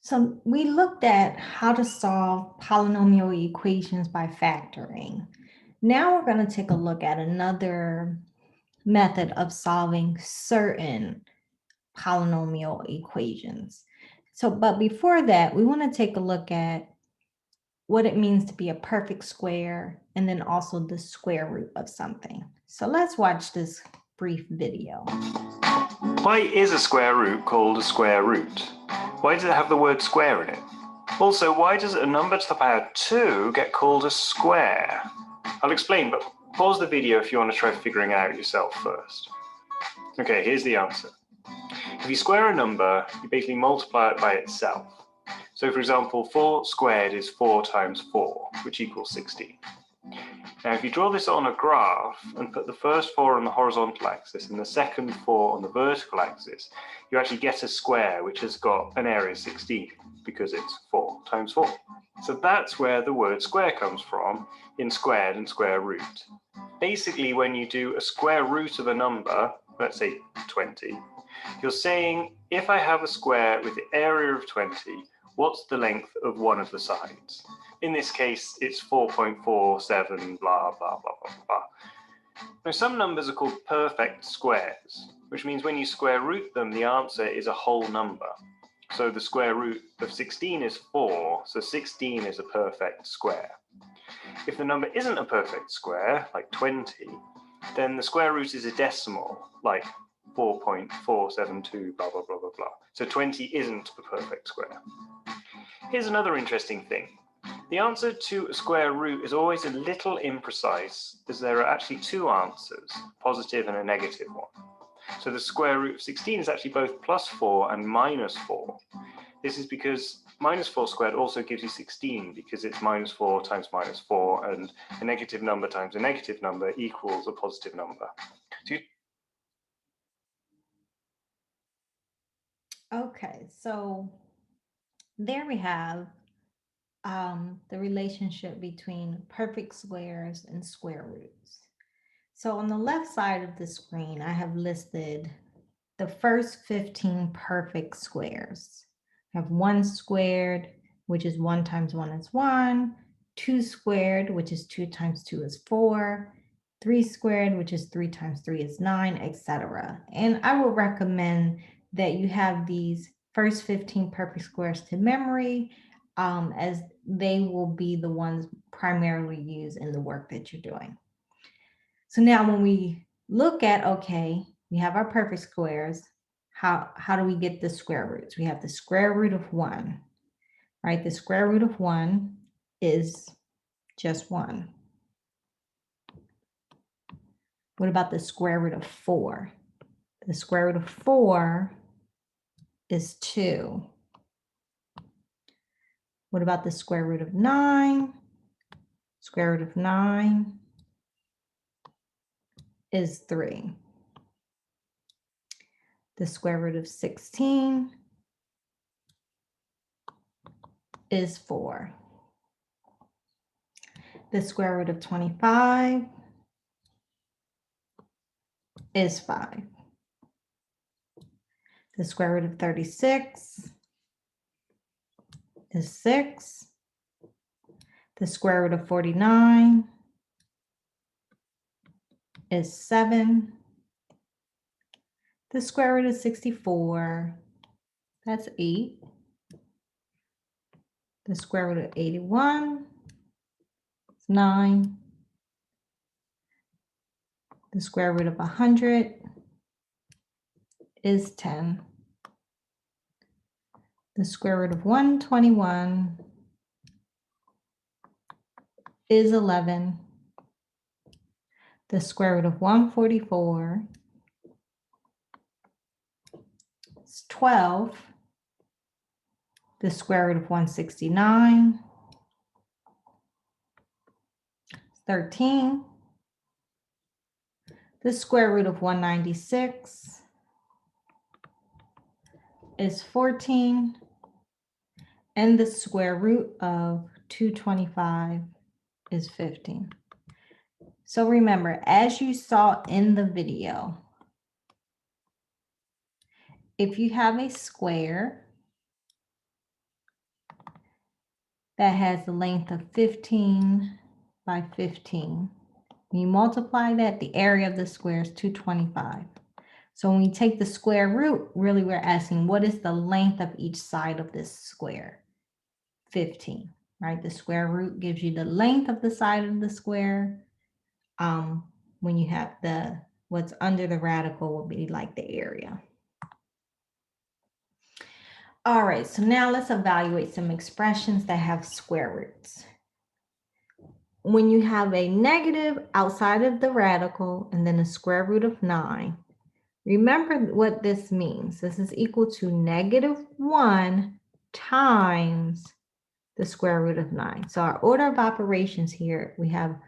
So we looked at how to solve polynomial equations by factoring. Now we're going to take a look at another method of solving certain polynomial equations. But before that, we want to take a look at what it means to be a perfect square and then also the square root of something. So let's watch this brief video. Why is a square root called a square root? Why does it have the word square in it? Also, why does a number to the power 2 get called a square? I'll explain, but pause the video if you want to try figuring it out yourself first. Okay, here's the answer. If you square a number, you basically multiply it by itself. So for example, 4 squared is 4 times 4, which equals 16. Now if you draw this on a graph and put the first 4 on the horizontal axis and the second 4 on the vertical axis, you actually get a square which has got an area 16 because it's 4 times 4. So that's where the word square comes from in squared and square root. Basically, when you do a square root of a number, let's say 20, you're saying if I have a square with the area of 20, what's the length of one of the sides? In this case, it's 4.47, blah, blah, blah, blah, blah. Now, some numbers are called perfect squares, which means when you square root them, the answer is a whole number. So the square root of 16 is 4, so 16 is a perfect square. If the number isn't a perfect square, like 20, then the square root is a decimal, like 4.472, blah, blah, blah, blah, blah. So 20 isn't a perfect square. Here's another interesting thing. The answer to a square root is always a little imprecise, as there are actually two answers, a positive and a negative one. So the square root of 16 is actually both plus 4 and minus 4. This is because minus 4 squared also gives you 16, because it's minus 4 times minus 4, and a negative number times a negative number equals a positive number. Okay, so there we have the relationship between perfect squares and square roots. So on the left side of the screen, I have listed the first 15 perfect squares. I have 1 squared, which is 1 times 1 is 1, 2 squared, which is 2 times 2 is 4, 3 squared, which is 3 times 3 is 9, etc. And I would recommend that you have these first 15 perfect squares to memory, as they will be the ones primarily used in the work that you're doing. So now when we look at, okay, we have our perfect squares, how do we get the square roots? We have the square root of 1, right? The square root of 1 is just 1. What about the square root of 4? The square root of 4 is 2. What about the square root of 9? Square root of 9 is 3. The square root of 16 is 4. The square root of 25 is 5. The square root of 36 is 6. The square root of 49 is 7. The square root of 64, that's 8. The square root of 81 is 9. The square root of 100 is 10. The square root of 121 is 11. The square root of 144 is 12. The square root of 169 is 13. The square root of 196 is 14. And the square root of 225 is 15. So remember, as you saw in the video, if you have a square that has the length of 15 by 15. When you multiply that, the area of the square is 225. So when we take the square root, really we're asking what is the length of each side of this square? 15, right? The square root gives you the length of the side of the square. When you have what's under the radical will be like the area. All right, so now let's evaluate some expressions that have square roots. When you have a negative outside of the radical and then a square root of 9, remember what this means. This is equal to -1 times the square root of 9. So our order of operations here, we have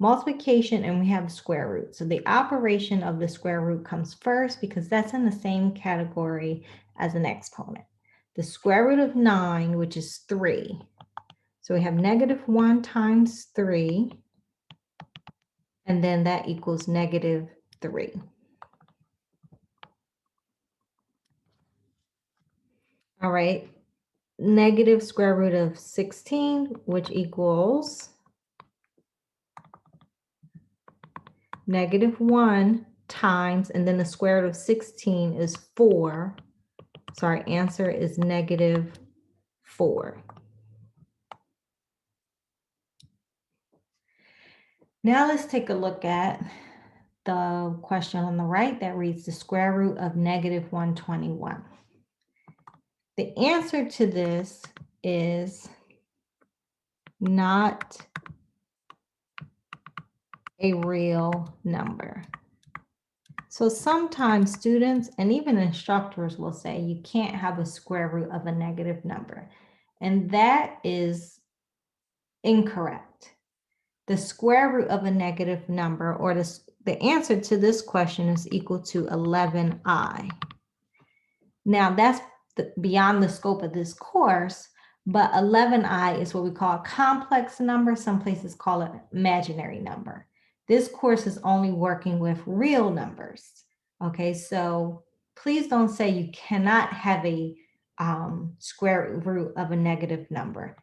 multiplication and we have the square root. So the operation of the square root comes first because that's in the same category as an exponent. The square root of 9, which is 3. So we have -1 times 3, and then that equals -3. All right, negative square root of 16, which equals -1 times, and then the square root of 16 is 4. So our answer is -4. Now let's take a look at the question on the right that reads the square root of -121. The answer to this is not a real number. So sometimes students and even instructors will say you can't have a square root of a negative number, and that is incorrect. The square root of a negative number, or the answer to this question, is equal to 11i. Now that's beyond the scope of this course, but 11i is what we call a complex number. Some places call it imaginary number. This course is only working with real numbers. Okay, so please don't say you cannot have a square root of a negative number.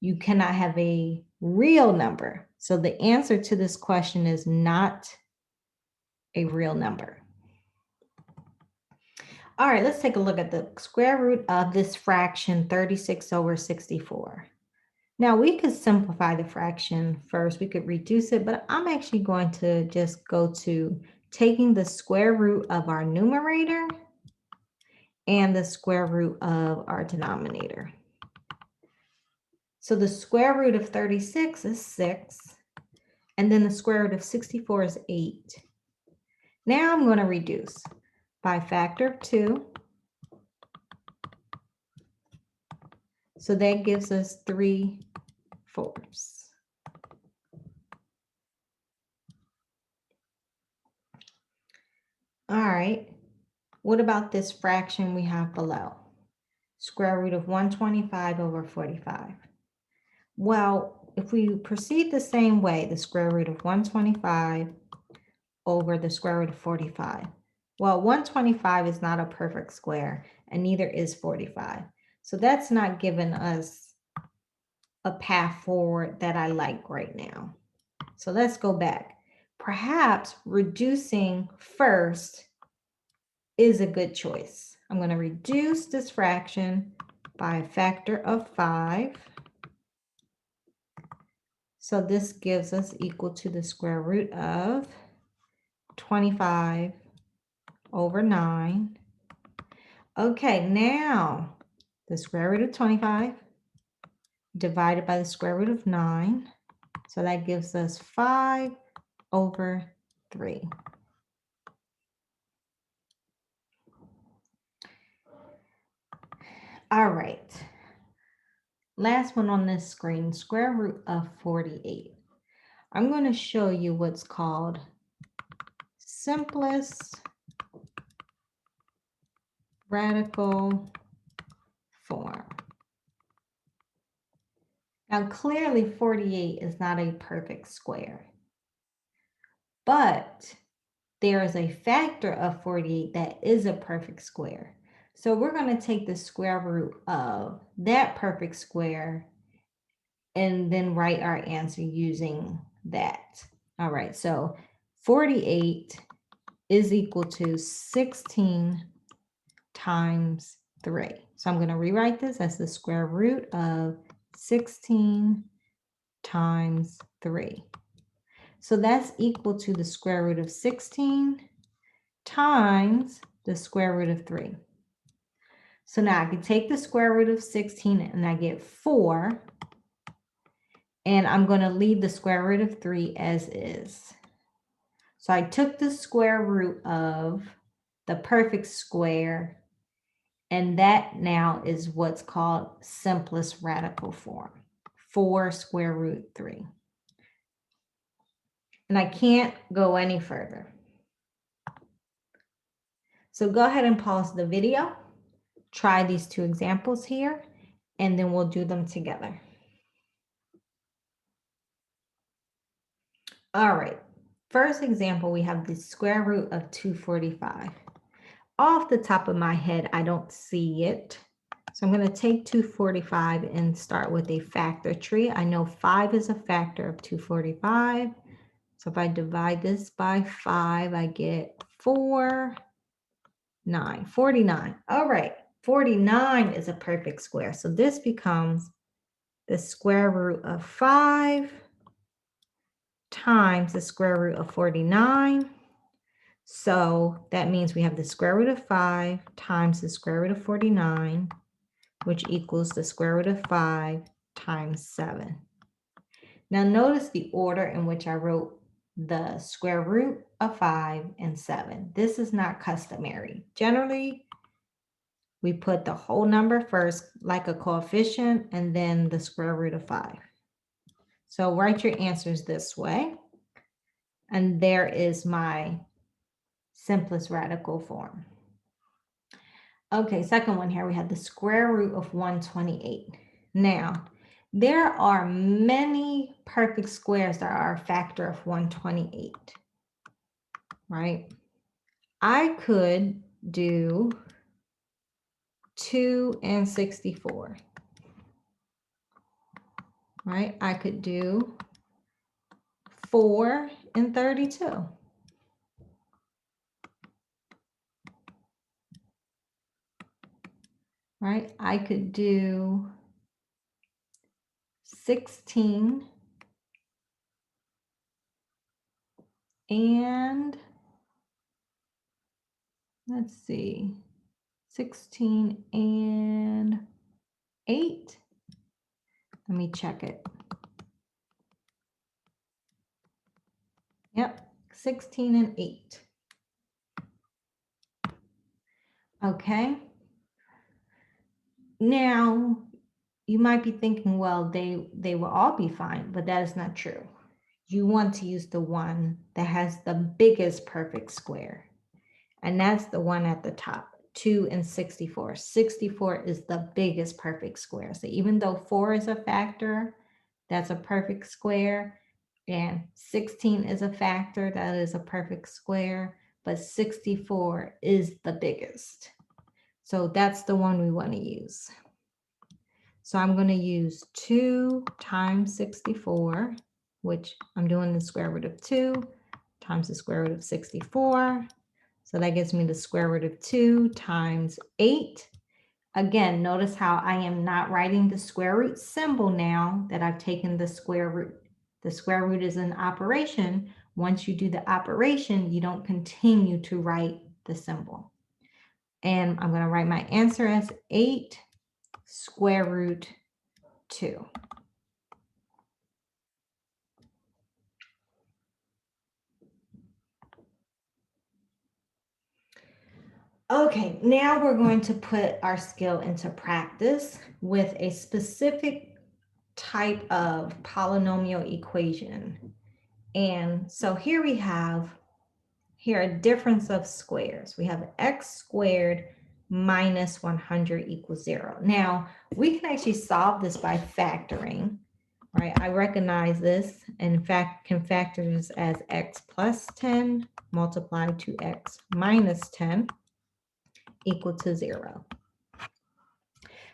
You cannot have a real number. So the answer to this question is not a real number. All right, let's take a look at the square root of this fraction 36/64. Now we could simplify the fraction first. We could reduce it, but I'm actually going to just go to taking the square root of our numerator and the square root of our denominator. So the square root of 36 is 6, and then the square root of 64 is 8. Now I'm going to reduce by a factor of 2. So that gives us 3/4. All right, what about this fraction we have below? Square root of 125/45. Well, if we proceed the same way, the square root of 125 over the square root of 45. Well, 125 is not a perfect square, and neither is 45. So that's not giving us a path forward that I like right now. So let's go back. Perhaps reducing first is a good choice. I'm going to reduce this fraction by a factor of 5. So this gives us equal to the square root of 25/9. Okay, now the square root of 25 divided by the square root of 9. So that gives us 5/3. All right. Last one on this screen, square root of 48. I'm going to show you what's called simplest radical form. Now, clearly 48 is not a perfect square, but there is a factor of 48 that is a perfect square. So we're going to take the square root of that perfect square and then write our answer using that. All right, so 48 is equal to 16 times 3. So I'm going to rewrite this as the square root of 16 times 3. So that's equal to the square root of 16 times the square root of 3. So now I can take the square root of 16 and I get 4. And I'm going to leave the square root of 3 as is. So I took the square root of the perfect square, and that now is what's called simplest radical form, 4 square root 3. And I can't go any further. So go ahead and pause the video, try these two examples here, and then we'll do them together. All right, first example, we have the square root of 245. Off the top of my head, I don't see it. So I'm going to take 245 and start with a factor tree. I know 5 is a factor of 245. So if I divide this by 5, I get 4, 9, 49. All right, 49 is a perfect square. So this becomes the square root of 5 times the square root of 49. So that means we have the square root of 5 times the square root of 49, which equals the square root of 5 times 7. Now notice the order in which I wrote the square root of 5 and 7. This is not customary. Generally, we put the whole number first, like a coefficient, and then the square root of 5. So write your answers this way. And there is my simplest radical form. Okay, second one here, we have the square root of 128. Now, there are many perfect squares that are a factor of 128, right? I could do 2 and 64, right? I could do 4 and 32. Right? I could do 16 and let's see, 16 and 8. Let me check it. Yep, 16 and 8. Okay. Now, you might be thinking, well, they will all be fine, but that is not true. You want to use the one that has the biggest perfect square, and that's the one at the top, 2 and 64. 64 is the biggest perfect square. So even though 4 is a factor, that's a perfect square, and 16 is a factor, that is a perfect square, but 64 is the biggest. So that's the one we want to use. So I'm going to use 2 times 64, which I'm doing the square root of 2 times the square root of 64. So that gives me the square root of 2 times 8. Again, notice how I am not writing the square root symbol now that I've taken the square root. The square root is an operation. Once you do the operation, you don't continue to write the symbol. And I'm going to write my answer as 8 square root 2. Okay, now we're going to put our skill into practice with a specific type of polynomial equation. And so here we have a difference of squares. We have x squared minus 100 equals 0. Now, we can actually solve this by factoring, right? I recognize this, and in fact, can factor this as x plus 10 multiplied to x minus 10 equal to 0.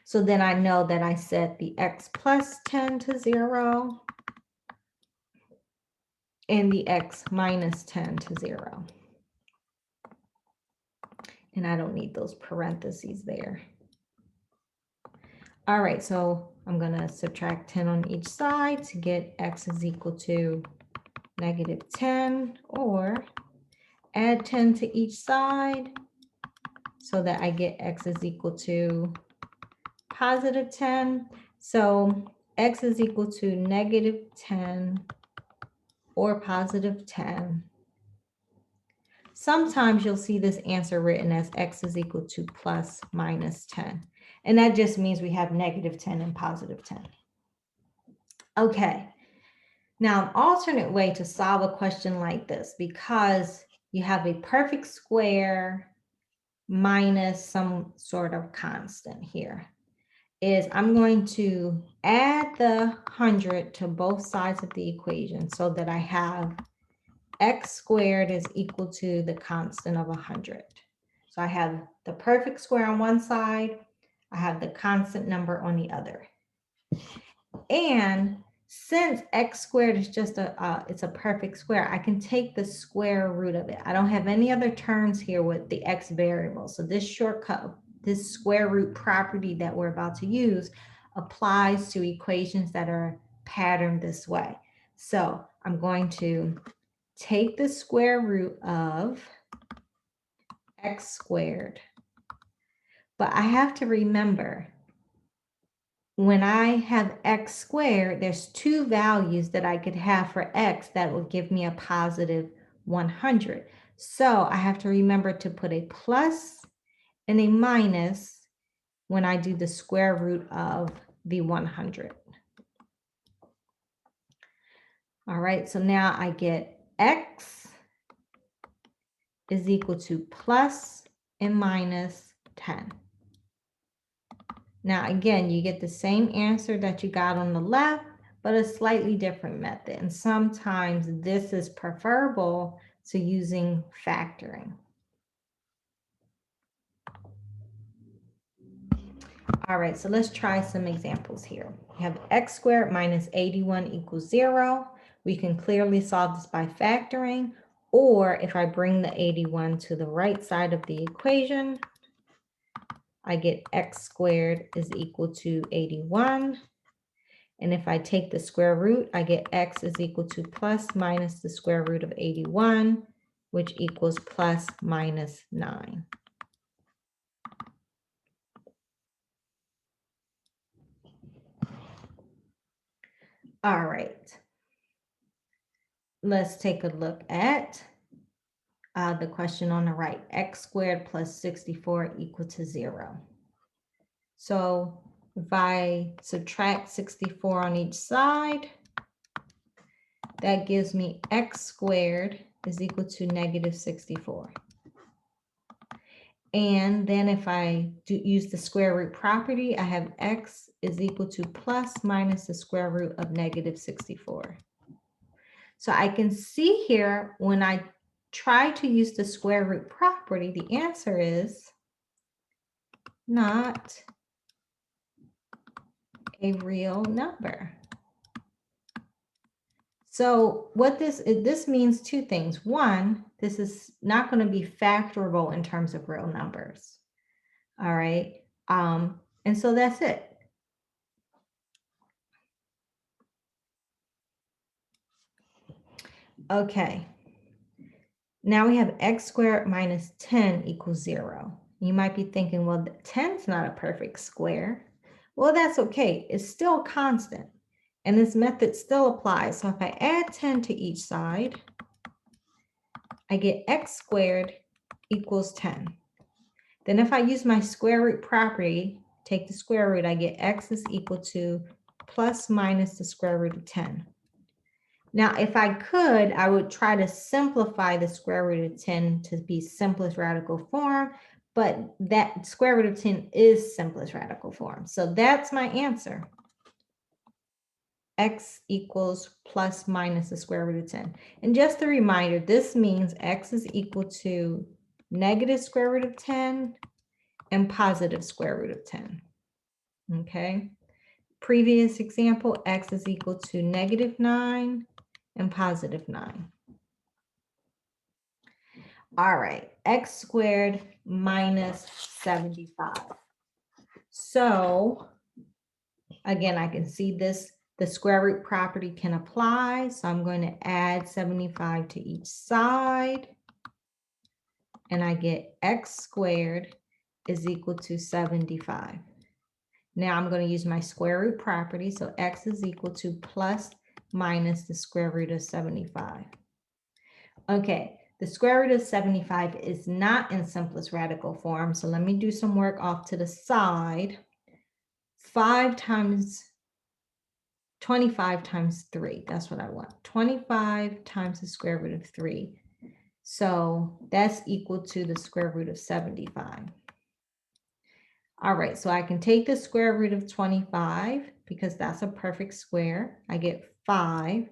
So then I know that I set the x plus 10 to 0 and the x minus 10 to 0. And I don't need those parentheses there. All right, so I'm going to subtract 10 on each side to get x is equal to negative 10, or add 10 to each side so that I get x is equal to positive 10. So x is equal to negative 10 or positive 10. Sometimes you'll see this answer written as x is equal to plus minus 10. And that just means we have negative 10 and positive 10. Okay. Now, an alternate way to solve a question like this, because you have a perfect square minus some sort of constant here, is I'm going to add the 100 to both sides of the equation so that I have x squared is equal to the constant of 100. So I have the perfect square on one side, I have the constant number on the other. And since x squared is just it's a perfect square, I can take the square root of it. I don't have any other terms here with the x variable. So this shortcut, this square root property that we're about to use, applies to equations that are patterned this way. So I'm going to take the square root of x squared. But I have to remember, when I have x squared, there's two values that I could have for x that will give me a positive 100. So I have to remember to put a plus and a minus when I do the square root of the 100. All right, so now I get x is equal to plus and minus 10. Now, again, you get the same answer that you got on the left, but a slightly different method. And sometimes this is preferable to using factoring. All right, so let's try some examples here. We have x squared minus 81 equals 0. We can clearly solve this by factoring, or if I bring the 81 to the right side of the equation, I get x squared is equal to 81. And if I take the square root, I get x is equal to plus minus the square root of 81, which equals plus minus 9. All right. Let's take a look at the question on the right. X squared plus 64 equal to 0. So if I subtract 64 on each side, that gives me x squared is equal to negative 64. And then if I use the square root property, I have x is equal to plus minus the square root of negative 64. So I can see here, when I try to use the square root property, the answer is not a real number. So what this means two things. One, this is not going to be factorable in terms of real numbers. All right. And so that's it. Okay. Now we have x squared minus 10 equals 0. You might be thinking, well, 10 is not a perfect square. Well, that's okay. It's still constant. And this method still applies. So if I add 10 to each side, I get x squared equals 10. Then if I use my square root property, take the square root, I get x is equal to plus minus the square root of 10. Now, if I could, I would try to simplify the square root of 10 to be simplest radical form, but that square root of 10 is simplest radical form. So that's my answer. X equals plus minus the square root of 10. And just a reminder, this means x is equal to negative square root of 10 and positive square root of 10. Okay. Previous example, x is equal to -9 and +9. All right, x squared minus 75. So again, I can see this, the square root property can apply. So I'm going to add 75 to each side. And I get x squared is equal to 75. Now I'm going to use my square root property. So x is equal to plus minus the square root of 75. Okay, the square root of 75 is not in simplest radical form. So let me do some work off to the side. 5 times 25 times 3, that's what I want. 25 times the square root of 3. So that's equal to the square root of 75. All right, so I can take the square root of 25 because that's a perfect square. I get 5,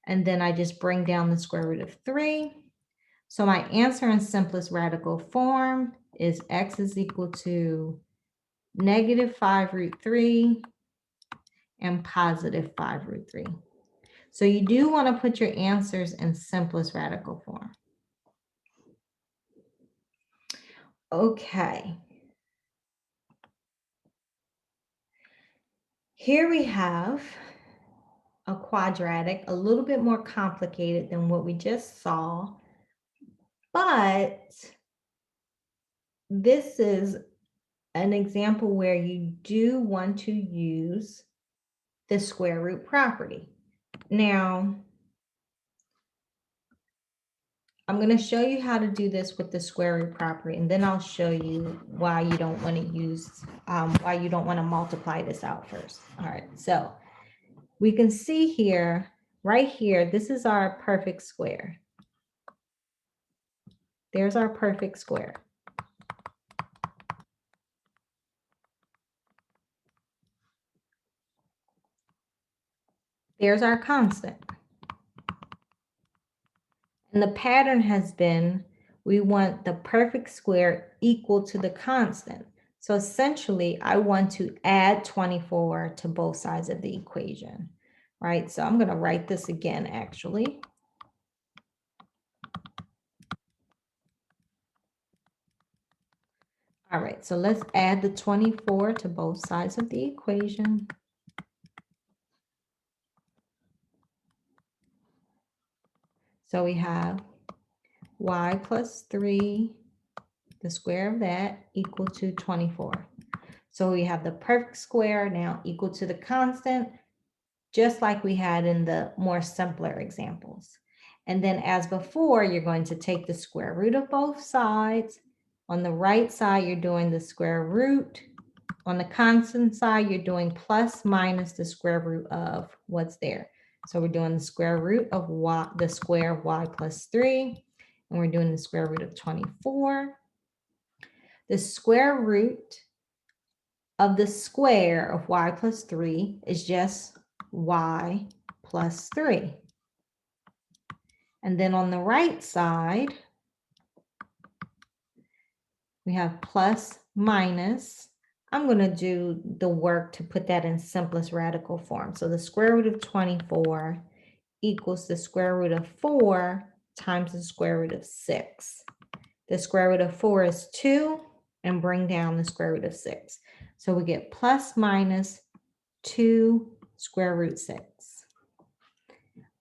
and then I just bring down the square root of 3. So my answer in simplest radical form is x is equal to -5 root 3 and +5 root 3. So you do want to put your answers in simplest radical form. Okay. Here we have a quadratic, a little bit more complicated than what we just saw, but this is an example where you do want to use the square root property. Now, I'm going to show you how to do this with the square root property, and then I'll show you why you don't want to use, why you don't want to multiply this out first. All right, so we can see here, right here, this is our perfect square. There's our perfect square. There's our constant. And the pattern has been, we want the perfect square equal to the constant. So essentially, I want to add 24 to both sides of the equation, right? So I'm going to write this again, actually. All right, so let's add the 24 to both sides of the equation. So we have y plus 3, the square of that, equal to 24. So we have the perfect square now equal to the constant, just like we had in the more simpler examples. And then as before, you're going to take the square root of both sides. On the right side, you're doing the square root. On the constant side, you're doing plus minus the square root of what's there. So we're doing the square root of y, the square of y plus 3, and we're doing the square root of 24. The square root of the square of y plus 3 is just y plus 3. And then on the right side, we have plus minus. I'm going to do the work to put that in simplest radical form. So the square root of 24 equals the square root of 4 times the square root of 6. The square root of 4 is 2, and bring down the square root of 6. So we get plus minus 2 square root 6.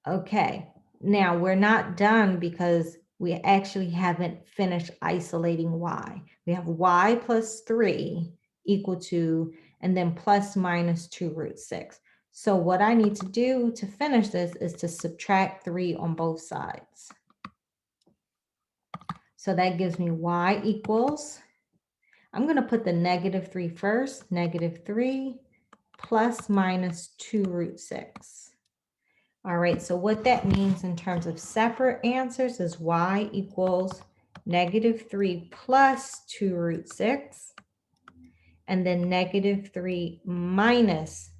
Okay, now we're not done because we actually haven't finished isolating y. We have y plus 3 equal to, and then plus minus 2 root 6. So what I need to do to finish this is to subtract 3 on both sides. So that gives me y equals, I'm going to put the -3 first, -3 plus minus 2 root 6. All right, so what that means in terms of separate answers is y equals -3 plus 2 root 6, and then -3 minus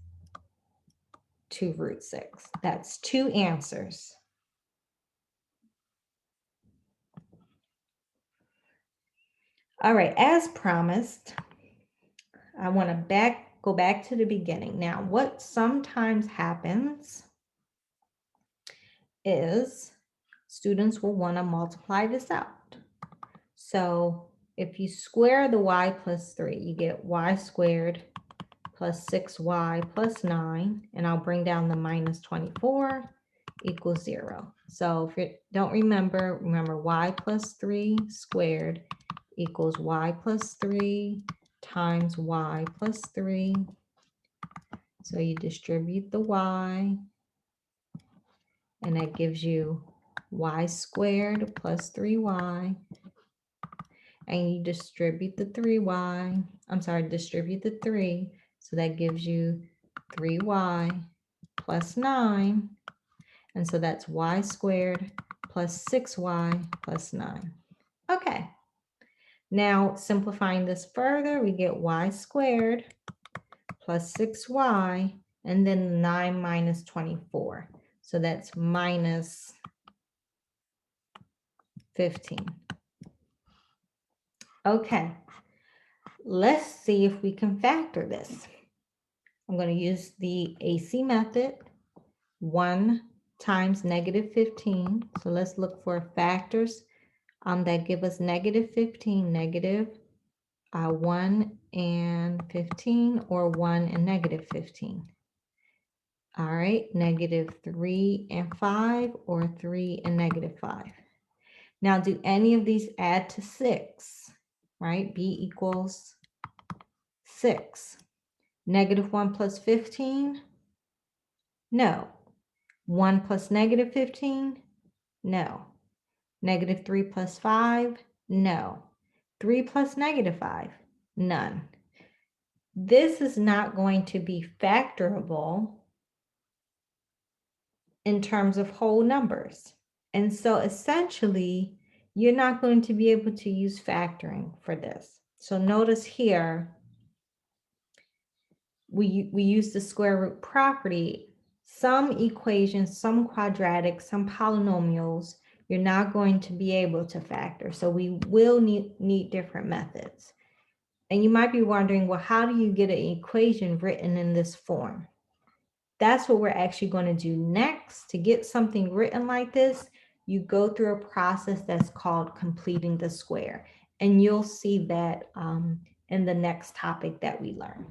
2 root 6. That's 2 answers. All right, as promised, I want to back go back to the beginning. Now, what sometimes happens is students will want to multiply this out. So if you square the y plus 3, you get y squared plus 6y plus 9, and I'll bring down the minus 24 equals 0. So if you don't remember y plus 3 squared equals y plus 3 times y plus 3. So you distribute the y, and that gives you y squared plus 3y. And you distribute the 3y, distribute the 3. So that gives you 3y plus 9. And so that's y squared plus 6y plus 9. Okay. Now, simplifying this further, we get y squared plus 6y, and then 9 minus 24. So that's minus 15. Okay, let's see if we can factor this. I'm going to use the AC method, 1 times negative 15. So let's look for factors that give us negative 15, negative 1 and 15, or 1 and negative 15. All right, negative 3 and 5, or 3 and negative 5. Now, do any of these add to 6? Right, b equals 6. Negative 1 plus 15? No. 1 plus negative 15? No. Negative 3 plus 5? No. 3 plus negative 5? None. This is not going to be factorable in terms of whole numbers. And so essentially, you're not going to be able to use factoring for this. So notice here, we use the square root property. Some equations, some quadratics, some polynomials, you're not going to be able to factor. So we will need different methods. And you might be wondering, well, how do you get an equation written in this form? That's what we're actually going to do next. To get something written like this, you go through a process that's called completing the square. And you'll see that in the next topic that we learn.